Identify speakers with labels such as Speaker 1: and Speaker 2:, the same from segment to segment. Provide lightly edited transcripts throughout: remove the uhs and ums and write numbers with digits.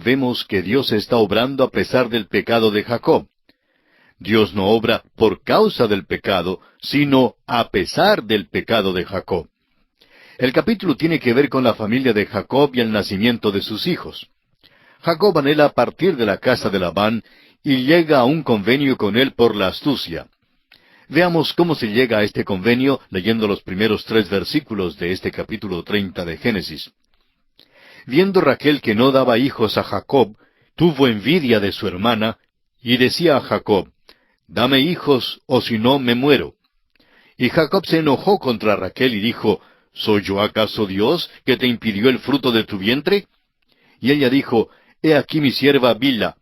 Speaker 1: vemos que Dios está obrando a pesar del pecado de Jacob. Dios no obra por causa del pecado, sino a pesar del pecado de Jacob. El capítulo tiene que ver con la familia de Jacob y el nacimiento de sus hijos. Jacob anhela partir de la casa de Labán y llega a un convenio con él por la astucia. Veamos cómo se llega a este convenio leyendo los primeros 3 versículos de este capítulo 30 de Génesis. Viendo Raquel que no daba hijos a Jacob, tuvo envidia de su hermana, y decía a Jacob, «Dame hijos, o si no me muero». Y Jacob se enojó contra Raquel y dijo, «¿Soy yo acaso Dios, que te impidió el fruto de tu vientre?» Y ella dijo, «He aquí mi sierva Bilha.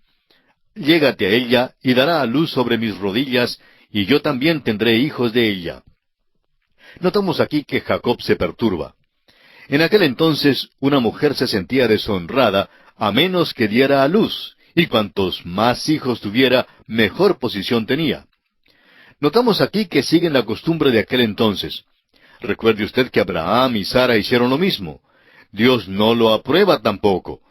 Speaker 1: Llégate a ella, y dará a luz sobre mis rodillas, y yo también tendré hijos de ella». Notamos aquí que Jacob se perturba. En aquel entonces, una mujer se sentía deshonrada a menos que diera a luz, y cuantos más hijos tuviera, mejor posición tenía. Notamos aquí que siguen la costumbre de aquel entonces. Recuerde usted que Abraham y Sara hicieron lo mismo. Dios no lo aprueba tampoco.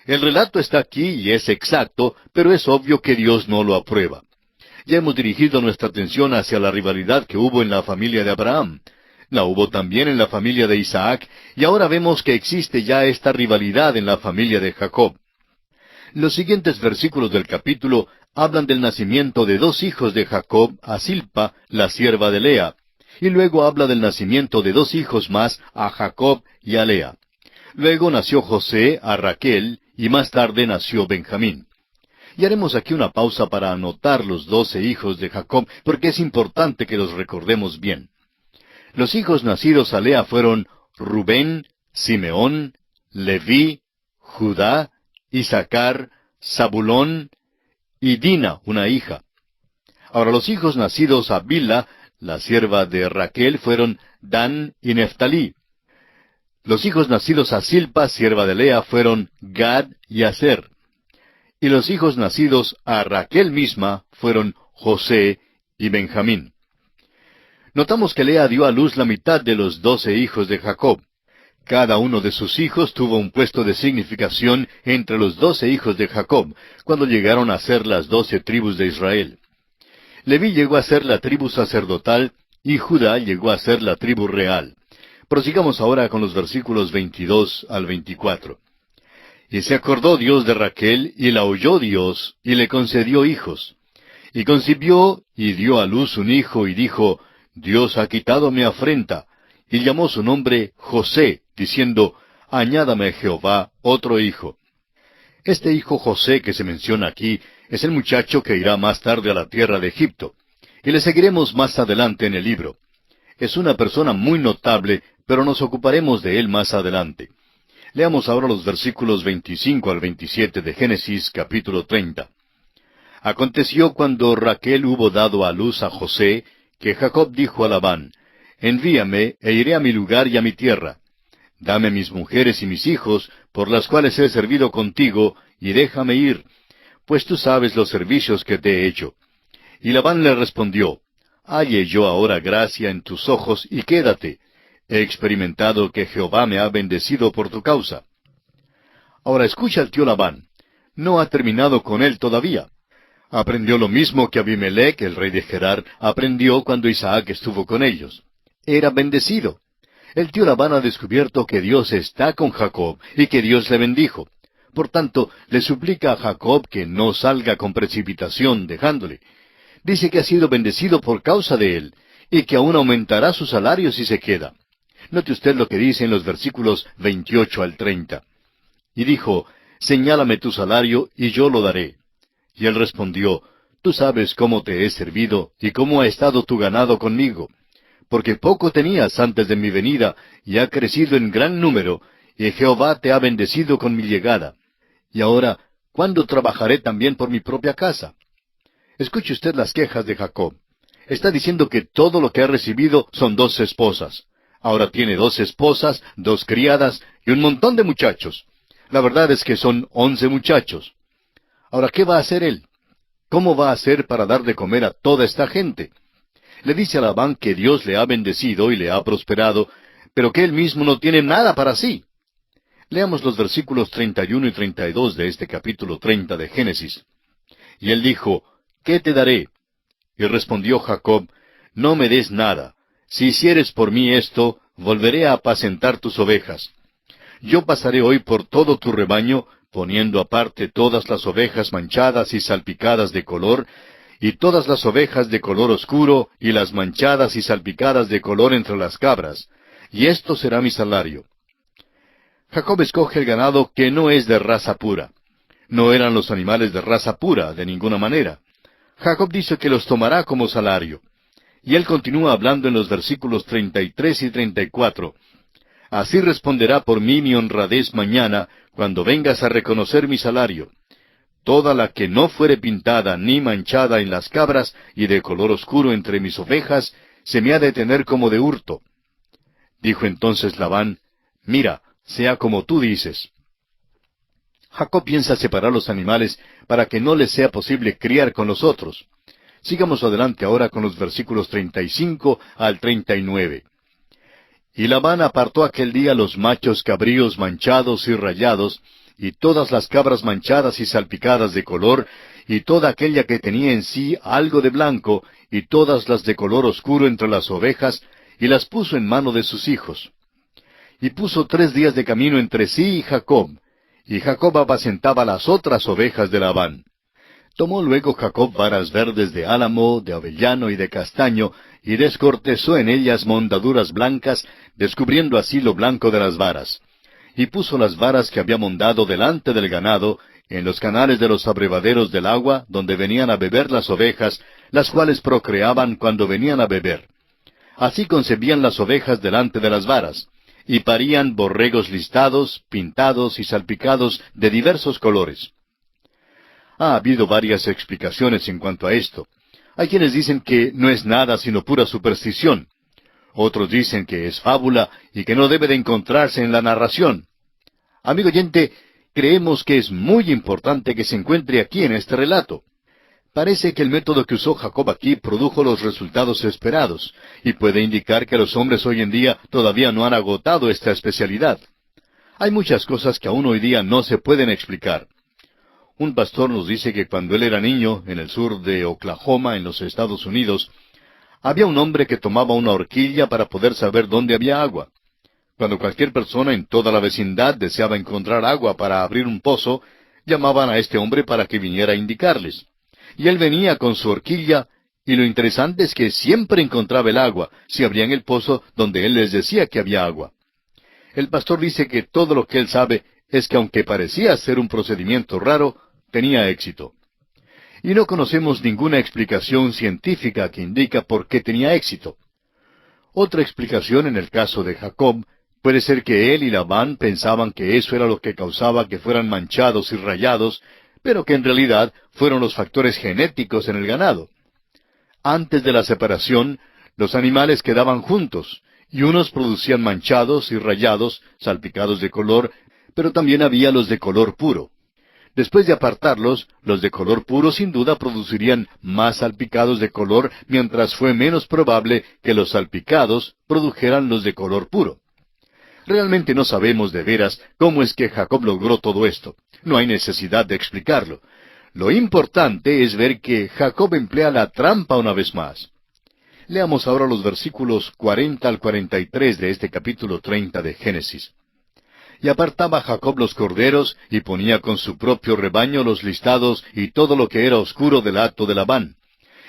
Speaker 1: El relato está aquí y es exacto, pero es obvio que Dios no lo aprueba. Ya hemos dirigido nuestra atención hacia la rivalidad que hubo en la familia de Abraham. La hubo también en la familia de Isaac, y ahora vemos que existe ya esta rivalidad en la familia de Jacob. Los siguientes versículos del capítulo hablan del nacimiento de 2 hijos de Jacob a Silpa, la sierva de Lea, y luego habla del nacimiento de 2 hijos más a Jacob y a Lea. Luego nació José a Raquel, y más tarde nació Benjamín. Y haremos aquí una pausa para anotar los 12 hijos de Jacob, porque es importante que los recordemos bien. Los hijos nacidos a Lea fueron Rubén, Simeón, Leví, Judá, Isaacar, Zabulón y Dina, una hija. Ahora los hijos nacidos a Bilha, la sierva de Raquel, fueron Dan y Neftalí. Los hijos nacidos a Silpa, sierva de Lea, fueron Gad y Aser. Y los hijos nacidos a Raquel misma fueron José y Benjamín. Notamos que Lea dio a luz la mitad de los 12 hijos de Jacob. Cada uno de sus hijos tuvo un puesto de significación entre los 12 hijos de Jacob, cuando llegaron a ser las 12 tribus de Israel. Leví llegó a ser la tribu sacerdotal, y Judá llegó a ser la tribu real. Prosigamos ahora con los versículos 22 al 24. Y se acordó Dios de Raquel, y la oyó Dios, y le concedió hijos. Y concibió, y dio a luz un hijo, y dijo, Dios ha quitado mi afrenta. Y llamó su nombre José, diciendo, añádame Jehová otro hijo. Este hijo José que se menciona aquí es el muchacho que irá más tarde a la tierra de Egipto. Y le seguiremos más adelante en el libro. Es una persona muy notable, pero nos ocuparemos de él más adelante. Leamos ahora los versículos 25 al 27 de Génesis capítulo 30. Aconteció cuando Raquel hubo dado a luz a José, que Jacob dijo a Labán, envíame, e iré a mi lugar y a mi tierra. Dame mis mujeres y mis hijos, por las cuales he servido contigo, y déjame ir, pues tú sabes los servicios que te he hecho. Y Labán le respondió, halle yo ahora gracia en tus ojos, y quédate. He experimentado que Jehová me ha bendecido por tu causa. Ahora escucha al tío Labán. No ha terminado con él todavía. Aprendió lo mismo que Abimelech, el rey de Gerar, aprendió cuando Isaac estuvo con ellos. Era bendecido. El tío Labán ha descubierto que Dios está con Jacob y que Dios le bendijo. Por tanto, le suplica a Jacob que no salga con precipitación dejándole. Dice que ha sido bendecido por causa de él, y que aún aumentará su salario si se queda. Note usted lo que dice en los versículos 28 al 30. Y dijo, señálame tu salario, y yo lo daré. Y él respondió, tú sabes cómo te he servido, y cómo ha estado tu ganado conmigo. Porque poco tenías antes de mi venida, y ha crecido en gran número, y Jehová te ha bendecido con mi llegada. Y ahora, ¿cuándo trabajaré también por mi propia casa? Escuche usted las quejas de Jacob. Está diciendo que todo lo que ha recibido son 2 esposas. Ahora tiene 2 esposas, 2 criadas y un montón de muchachos. La verdad es que son 11 muchachos. Ahora, ¿qué va a hacer él? ¿Cómo va a hacer para dar de comer a toda esta gente? Le dice a Labán que Dios le ha bendecido y le ha prosperado, pero que él mismo no tiene nada para sí. Leamos los versículos 31 y 32 de este capítulo 30 de Génesis. Y él dijo, ¿qué te daré? Y respondió Jacob, no me des nada. Si hicieres por mí esto, volveré a apacentar tus ovejas. Yo pasaré hoy por todo tu rebaño, poniendo aparte todas las ovejas manchadas y salpicadas de color, y todas las ovejas de color oscuro, y las manchadas y salpicadas de color entre las cabras. Y esto será mi salario. Jacob escoge el ganado que no es de raza pura. No eran los animales de raza pura, de ninguna manera. Jacob dice que los tomará como salario. Y él continúa hablando en los versículos 33 y 34. Así responderá por mí mi honradez mañana, cuando vengas a reconocer mi salario. Toda la que no fuere pintada ni manchada en las cabras y de color oscuro entre mis ovejas, se me ha de tener como de hurto. Dijo entonces Labán, mira, sea como tú dices. Jacob piensa separar los animales para que no les sea posible criar con los otros. Sigamos adelante ahora con los versículos 35 al 39. Y Labán apartó aquel día los machos cabríos manchados y rayados, y todas las cabras manchadas y salpicadas de color, y toda aquella que tenía en sí algo de blanco, y todas las de color oscuro entre las ovejas, y las puso en mano de sus hijos. Y puso 3 días de camino entre sí y Jacob apacentaba las otras ovejas de Labán. Tomó luego Jacob varas verdes de álamo, de avellano y de castaño, y descortezó en ellas mondaduras blancas, descubriendo así lo blanco de las varas. Y puso las varas que había mondado delante del ganado, en los canales de los abrevaderos del agua, donde venían a beber las ovejas, las cuales procreaban cuando venían a beber. Así concebían las ovejas delante de las varas, y parían borregos listados, pintados y salpicados de diversos colores. Ha habido varias explicaciones en cuanto a esto. Hay quienes dicen que no es nada sino pura superstición. Otros dicen que es fábula y que no debe de encontrarse en la narración. Amigo oyente, creemos que es muy importante que se encuentre aquí en este relato. Parece que el método que usó Jacob aquí produjo los resultados esperados, y puede indicar que los hombres hoy en día todavía no han agotado esta especialidad. Hay muchas cosas que aún hoy día no se pueden explicar. Un pastor nos dice que cuando él era niño, en el sur de Oklahoma, en los Estados Unidos, había un hombre que tomaba una horquilla para poder saber dónde había agua. Cuando cualquier persona en toda la vecindad deseaba encontrar agua para abrir un pozo, llamaban a este hombre para que viniera a indicarles. Y él venía con su horquilla, y lo interesante es que siempre encontraba el agua, si abrían el pozo donde él les decía que había agua. El pastor dice que todo lo que él sabe es que aunque parecía ser un procedimiento raro, tenía éxito. Y no conocemos ninguna explicación científica que indica por qué tenía éxito. Otra explicación en el caso de Jacob puede ser que él y Labán pensaban que eso era lo que causaba que fueran manchados y rayados, pero que en realidad fueron los factores genéticos en el ganado. Antes de la separación, los animales quedaban juntos, y unos producían manchados y rayados, salpicados de color, pero también había los de color puro. Después de apartarlos, los de color puro sin duda producirían más salpicados de color, mientras fue menos probable que los salpicados produjeran los de color puro. Realmente no sabemos de veras cómo es que Jacob logró todo esto. No hay necesidad de explicarlo. Lo importante es ver que Jacob emplea la trampa una vez más. Leamos ahora los versículos 40 al 43 de este capítulo 30 de Génesis. Y apartaba Jacob los corderos, y ponía con su propio rebaño los listados y todo lo que era oscuro del hato de Labán.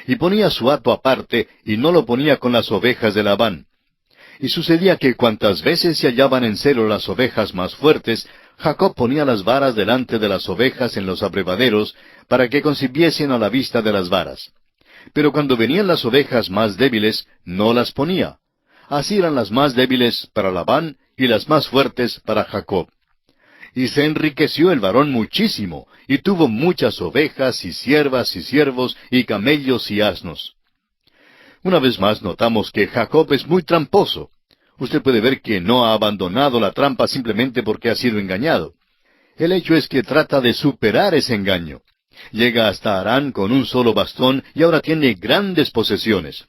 Speaker 1: Y ponía su hato aparte, y no lo ponía con las ovejas de Labán. Y sucedía que cuantas veces se hallaban en celo las ovejas más fuertes, Jacob ponía las varas delante de las ovejas en los abrevaderos, para que concibiesen a la vista de las varas. Pero cuando venían las ovejas más débiles, no las ponía. Así eran las más débiles para Labán, y las más fuertes para Jacob. Y se enriqueció el varón muchísimo, y tuvo muchas ovejas, y siervas, y siervos, y camellos, y asnos. Una vez más notamos que Jacob es muy tramposo. Usted puede ver que no ha abandonado la trampa simplemente porque ha sido engañado. El hecho es que trata de superar ese engaño. Llega hasta Harán con un solo bastón y ahora tiene grandes posesiones.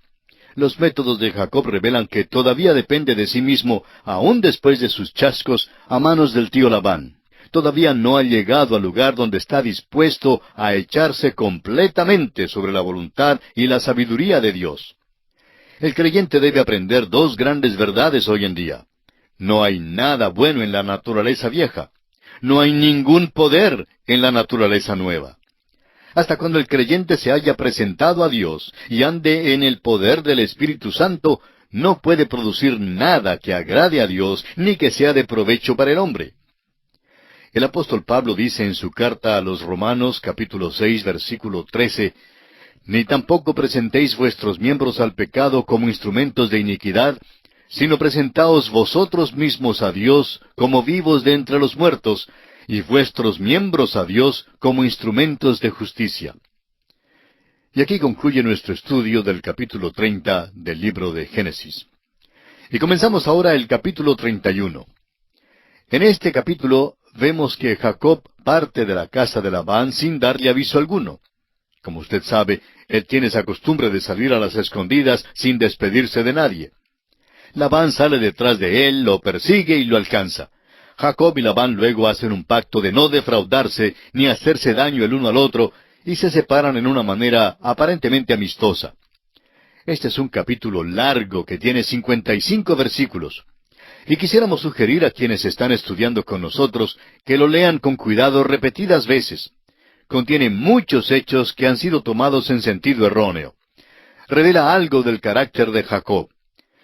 Speaker 1: Los métodos de Jacob revelan que todavía depende de sí mismo, aún después de sus chascos, a manos del tío Labán. Todavía no ha llegado al lugar donde está dispuesto a echarse completamente sobre la voluntad y la sabiduría de Dios. El creyente debe aprender dos grandes verdades hoy en día. No hay nada bueno en la naturaleza vieja. No hay ningún poder en la naturaleza nueva. Hasta cuando el creyente se haya presentado a Dios y ande en el poder del Espíritu Santo, no puede producir nada que agrade a Dios ni que sea de provecho para el hombre. El apóstol Pablo dice en su carta a los Romanos, capítulo 6, versículo 13, «Ni tampoco presentéis vuestros miembros al pecado como instrumentos de iniquidad, sino presentaos vosotros mismos a Dios como vivos de entre los muertos, y vuestros miembros a Dios como instrumentos de justicia». Y aquí concluye nuestro estudio del capítulo 30 del libro de Génesis. Y comenzamos ahora el capítulo 31. En este capítulo vemos que Jacob parte de la casa de Labán sin darle aviso alguno. Como usted sabe, él tiene esa costumbre de salir a las escondidas sin despedirse de nadie. Labán sale detrás de él, lo persigue y lo alcanza. Jacob y Labán luego hacen un pacto de no defraudarse ni hacerse daño el uno al otro, y se separan en una manera aparentemente amistosa. Este es un capítulo largo que tiene 55 versículos. Y quisiéramos sugerir a quienes están estudiando con nosotros que lo lean con cuidado repetidas veces. Contiene muchos hechos que han sido tomados en sentido erróneo. Revela algo del carácter de Jacob.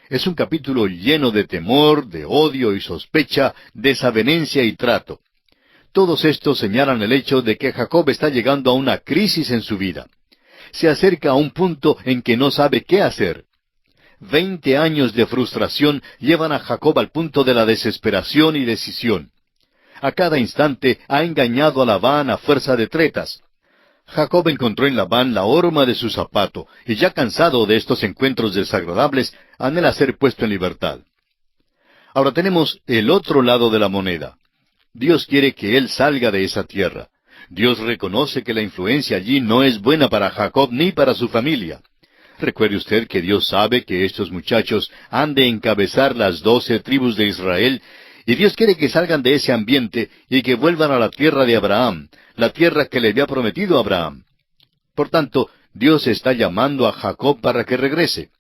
Speaker 1: Es un capítulo lleno de temor, de odio y sospecha, desavenencia y trato. Todos estos señalan el hecho de que Jacob está llegando a una crisis en su vida. Se acerca a un punto en que no sabe qué hacer. 20 años de frustración llevan a Jacob al punto de la desesperación y decisión. A cada instante ha engañado a Labán a fuerza de tretas. Jacob encontró en Labán la horma de su zapato, y ya cansado de estos encuentros desagradables, anhela ser puesto en libertad. Ahora tenemos el otro lado de la moneda. Dios quiere que él salga de esa tierra. Dios reconoce que la influencia allí no es buena para Jacob ni para su familia. Recuerde usted que Dios sabe que estos muchachos han de encabezar las 12 tribus de Israel, y Dios quiere que salgan de ese ambiente y que vuelvan a la tierra de Abraham, la tierra que le había prometido a Abraham. Por tanto, Dios está llamando a Jacob para que regrese.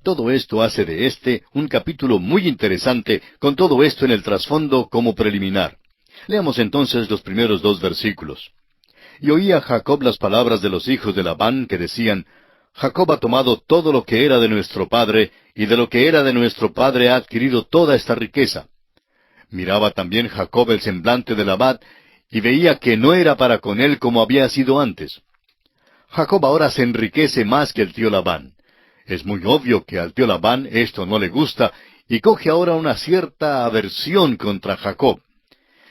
Speaker 1: Todo esto hace de este un capítulo muy interesante, con todo esto en el trasfondo como preliminar. Leamos entonces los primeros 2 versículos. «Y oía Jacob las palabras de los hijos de Labán que decían, Jacob ha tomado todo lo que era de nuestro padre, y de lo que era de nuestro padre ha adquirido toda esta riqueza. Miraba también Jacob el semblante de Labán, y veía que no era para con él como había sido antes. Jacob ahora se enriquece más que el tío Labán. Es muy obvio que al tío Labán esto no le gusta, y coge ahora una cierta aversión contra Jacob.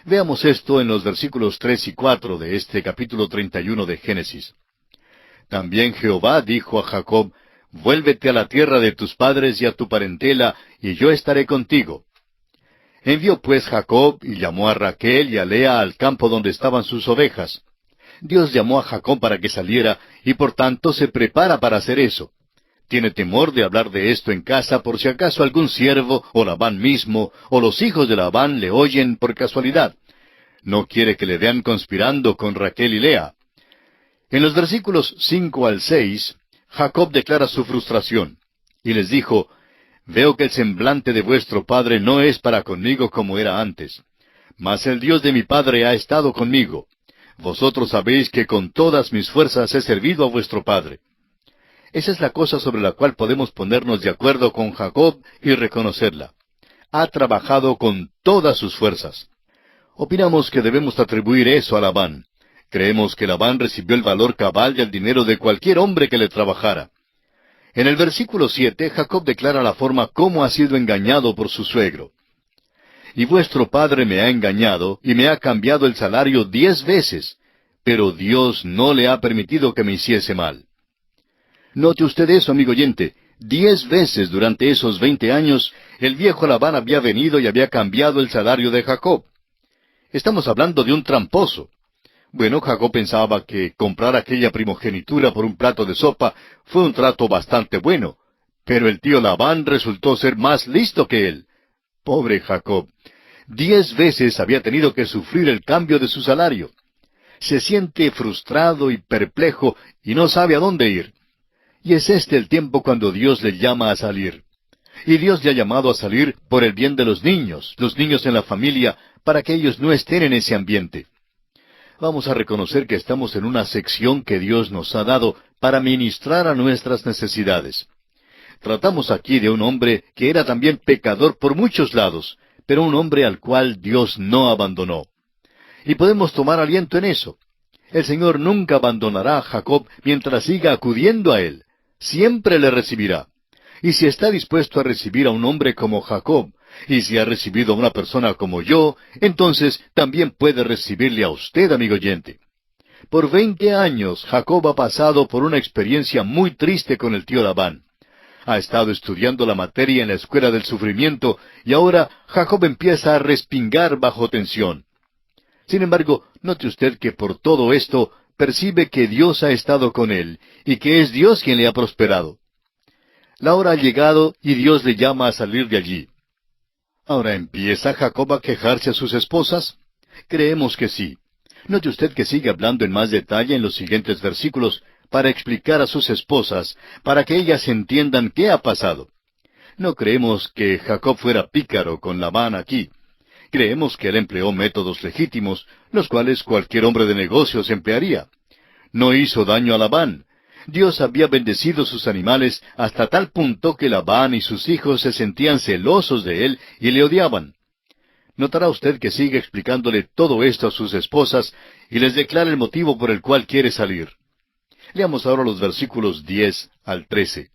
Speaker 1: Veamos esto en los versículos 3 y 4 de este capítulo 31 de Génesis. También Jehová dijo a Jacob, Vuélvete a la tierra de tus padres y a tu parentela, y yo estaré contigo. Envió pues Jacob, y llamó a Raquel y a Lea al campo donde estaban sus ovejas. Dios llamó a Jacob para que saliera, y por tanto se prepara para hacer eso. Tiene temor de hablar de esto en casa por si acaso algún siervo, o Labán mismo, o los hijos de Labán le oyen por casualidad. No quiere que le vean conspirando con Raquel y Lea. En los versículos 5 al 6, Jacob declara su frustración, y les dijo, Veo que el semblante de vuestro padre no es para conmigo como era antes. Mas el Dios de mi padre ha estado conmigo. Vosotros sabéis que con todas mis fuerzas he servido a vuestro padre. Esa es la cosa sobre la cual podemos ponernos de acuerdo con Jacob y reconocerla. Ha trabajado con todas sus fuerzas. Opinamos que debemos atribuir eso a Labán. Creemos que Labán recibió el valor cabal del dinero de cualquier hombre que le trabajara. En el versículo 7, Jacob declara la forma cómo ha sido engañado por su suegro. Y vuestro padre me ha engañado y me ha cambiado el salario 10 veces, pero Dios no le ha permitido que me hiciese mal. Note usted eso, amigo oyente. 10 veces durante esos 20 años, el viejo Labán había venido y había cambiado el salario de Jacob. Estamos hablando de un tramposo. Bueno, Jacob pensaba que comprar aquella primogenitura por un plato de sopa fue un trato bastante bueno, Pero el tío Labán resultó ser más listo que él. Pobre Jacob. 10 veces había tenido que sufrir el cambio de su salario. Se siente frustrado y perplejo y no sabe a dónde ir. Y es este el tiempo cuando Dios le llama a salir. Y Dios le ha llamado a salir por el bien de los niños en la familia, para que ellos no estén en ese ambiente. Vamos a reconocer que estamos en una sección que Dios nos ha dado para ministrar a nuestras necesidades. Tratamos aquí de un hombre que era también pecador por muchos lados, pero un hombre al cual Dios no abandonó. Y podemos tomar aliento en eso. El Señor nunca abandonará a Jacob mientras siga acudiendo a Él. Siempre le recibirá. Y si está dispuesto a recibir a un hombre como Jacob, y si ha recibido a una persona como yo, entonces también puede recibirle a usted, amigo oyente. Por 20 años Jacob ha pasado por una experiencia muy triste con el tío Labán. Ha estado estudiando la materia en la escuela del sufrimiento, y ahora Jacob empieza a respingar bajo tensión. Sin embargo, note usted que por todo esto percibe que Dios ha estado con él, y que es Dios quien le ha prosperado. La hora ha llegado y Dios le llama a salir de allí. Ahora, ¿empieza Jacob a quejarse a sus esposas? Creemos que sí. Note usted que sigue hablando en más detalle en los siguientes versículos para explicar a sus esposas, para que ellas entiendan qué ha pasado. No creemos que Jacob fuera pícaro con Labán aquí. Creemos que él empleó métodos legítimos, los cuales cualquier hombre de negocios emplearía. No hizo daño a Labán. Dios había bendecido sus animales hasta tal punto que Labán y sus hijos se sentían celosos de él y le odiaban. Notará usted que sigue explicándole todo esto a sus esposas y les declara el motivo por el cual quiere salir. Leamos ahora los versículos 10 al 13.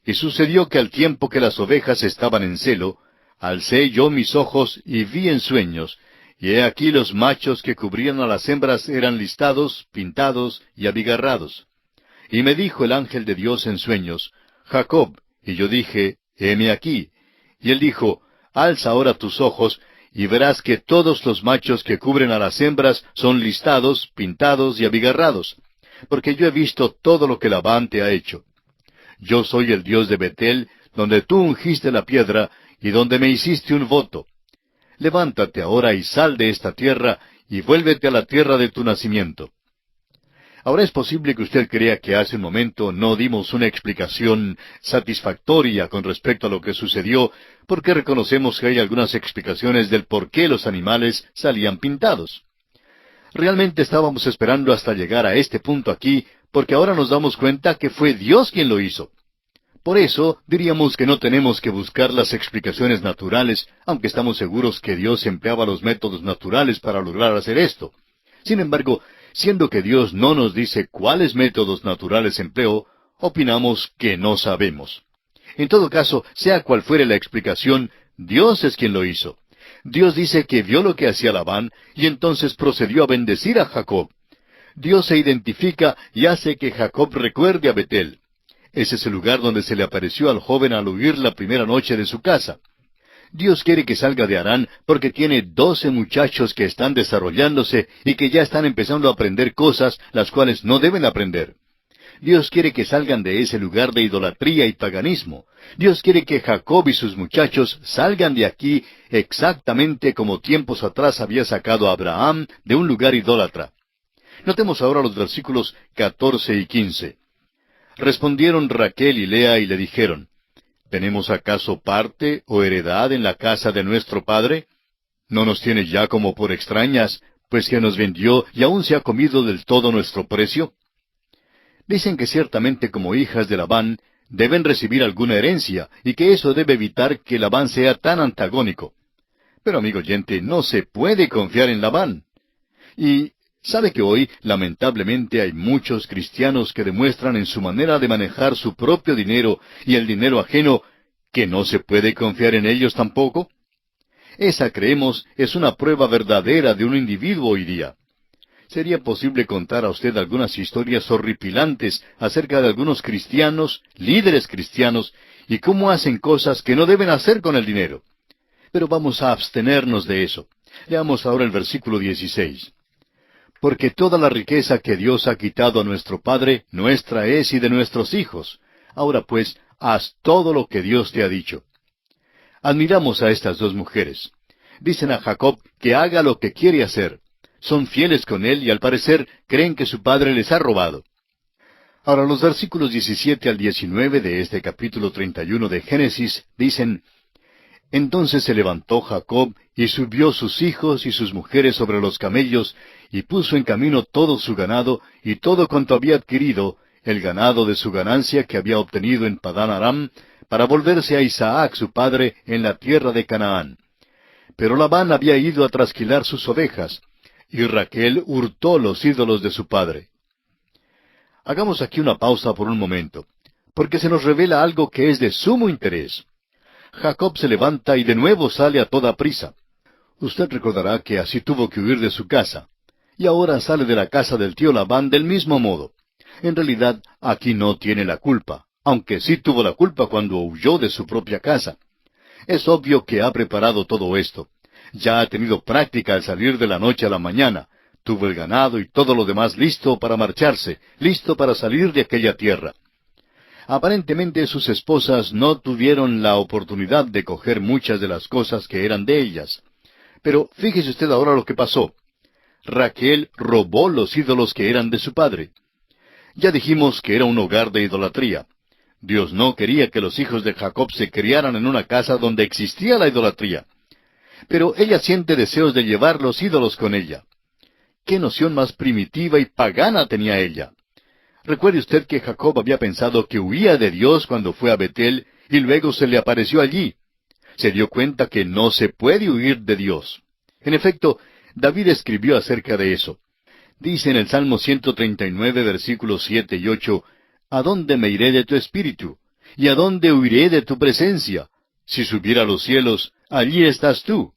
Speaker 1: Y sucedió que al tiempo que las ovejas estaban en celo, alcé yo mis ojos y vi en sueños, y he aquí los machos que cubrían a las hembras eran listados, pintados y abigarrados. Y me dijo el ángel de Dios en sueños, Jacob, y yo dije, heme aquí. Y él dijo, alza ahora tus ojos, y verás que todos los machos que cubren a las hembras son listados, pintados y abigarrados, porque yo he visto todo lo que Labán te ha hecho. Yo soy el Dios de Betel, donde tú ungiste la piedra, y donde me hiciste un voto. Levántate ahora y sal de esta tierra, y vuélvete a la tierra de tu nacimiento. Ahora es posible que usted crea que hace un momento no dimos una explicación satisfactoria con respecto a lo que sucedió, porque reconocemos que hay algunas explicaciones del por qué los animales salían pintados. Realmente estábamos esperando hasta llegar a este punto aquí, porque ahora nos damos cuenta que fue Dios quien lo hizo. Por eso diríamos que no tenemos que buscar las explicaciones naturales, aunque estamos seguros que Dios empleaba los métodos naturales para lograr hacer esto. Sin embargo, siendo que Dios no nos dice cuáles métodos naturales empleó, opinamos que no sabemos. En todo caso, sea cual fuere la explicación, Dios es quien lo hizo. Dios dice que vio lo que hacía Labán, y entonces procedió a bendecir a Jacob. Dios se identifica y hace que Jacob recuerde a Betel. Ese es el lugar donde se le apareció al joven al huir la primera noche de su casa. Dios quiere que salga de Harán porque tiene 12 muchachos que están desarrollándose y que ya están empezando a aprender cosas las cuales no deben aprender. Dios quiere que salgan de ese lugar de idolatría y paganismo. Dios quiere que Jacob y sus muchachos salgan de aquí exactamente como tiempos atrás había sacado a Abraham de un lugar idólatra. Notemos ahora los versículos 14 y 15. Respondieron Raquel y Lea y le dijeron, ¿tenemos acaso parte o heredad en la casa de nuestro padre? ¿No nos tiene ya como por extrañas, pues que nos vendió y aún se ha comido del todo nuestro precio? Dicen que ciertamente como hijas de Labán deben recibir alguna herencia, y que eso debe evitar que Labán sea tan antagónico. Pero, amigo oyente, no se puede confiar en Labán. Y ¿sabe que hoy, lamentablemente, hay muchos cristianos que demuestran en su manera de manejar su propio dinero y el dinero ajeno que no se puede confiar en ellos tampoco? Esa, creemos, es una prueba verdadera de un individuo hoy día. Sería posible contar a usted algunas historias horripilantes acerca de algunos cristianos, líderes cristianos, y cómo hacen cosas que no deben hacer con el dinero. Pero vamos a abstenernos de eso. Leamos ahora el versículo 16. Porque toda la riqueza que Dios ha quitado a nuestro Padre, nuestra es y de nuestros hijos. Ahora pues, haz todo lo que Dios te ha dicho. Admiramos a estas dos mujeres. Dicen a Jacob que haga lo que quiere hacer. Son fieles con él y al parecer creen que su padre les ha robado. Ahora los versículos 17 al 19 de este capítulo 31 de Génesis dicen: Entonces se levantó Jacob y subió sus hijos y sus mujeres sobre los camellos, y puso en camino todo su ganado y todo cuanto había adquirido, el ganado de su ganancia que había obtenido en Padán Aram, para volverse a Isaac su padre en la tierra de Canaán. Pero Labán había ido a trasquilar sus ovejas, y Raquel hurtó los ídolos de su padre. Hagamos aquí una pausa por un momento, porque se nos revela algo que es de sumo interés. Jacob se levanta y de nuevo sale a toda prisa. Usted recordará que así tuvo que huir de su casa, y ahora sale de la casa del tío Labán del mismo modo. En realidad, aquí no tiene la culpa, aunque sí tuvo la culpa cuando huyó de su propia casa. Es obvio que ha preparado todo esto. Ya ha tenido práctica al salir de la noche a la mañana. Tuvo el ganado y todo lo demás listo para marcharse, listo para salir de aquella tierra. Aparentemente sus esposas no tuvieron la oportunidad de coger muchas de las cosas que eran de ellas. Pero fíjese usted ahora lo que pasó. Raquel robó los ídolos que eran de su padre. Ya dijimos que era un hogar de idolatría. Dios no quería que los hijos de Jacob se criaran en una casa donde existía la idolatría. Pero ella siente deseos de llevar los ídolos con ella. ¿Qué noción más primitiva y pagana tenía ella? Recuerde usted que Jacob había pensado que huía de Dios cuando fue a Betel y luego se le apareció allí. Se dio cuenta que no se puede huir de Dios. En efecto, David escribió acerca de eso. Dice en el Salmo 139, versículos 7 y 8, ¿A dónde me iré de tu espíritu? ¿Y a dónde huiré de tu presencia? Si subiera a los cielos, allí estás tú.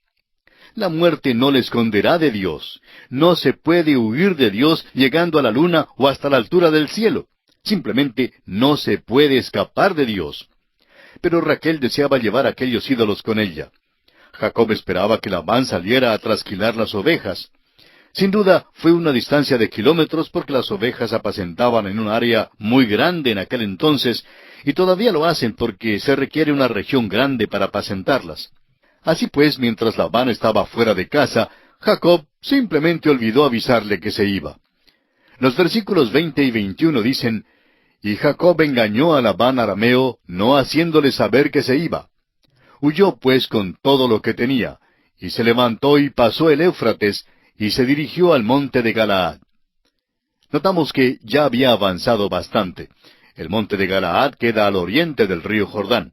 Speaker 1: La muerte no le esconderá de Dios. No se puede huir de Dios llegando a la luna o hasta la altura del cielo. Simplemente no se puede escapar de Dios. Pero Raquel deseaba llevar aquellos ídolos con ella. Jacob esperaba que Labán saliera a trasquilar las ovejas. Sin duda fue una distancia de kilómetros porque las ovejas apacentaban en un área muy grande en aquel entonces, y todavía lo hacen porque se requiere una región grande para apacentarlas. Así pues, mientras Labán estaba fuera de casa, Jacob simplemente olvidó avisarle que se iba. Los versículos 20 y 21 dicen: Y Jacob engañó a Labán arameo, no haciéndole saber que se iba. Huyó pues con todo lo que tenía, y se levantó y pasó el Éufrates, y se dirigió al monte de Galaad. Notamos que ya había avanzado bastante. El monte de Galaad queda al oriente del río Jordán.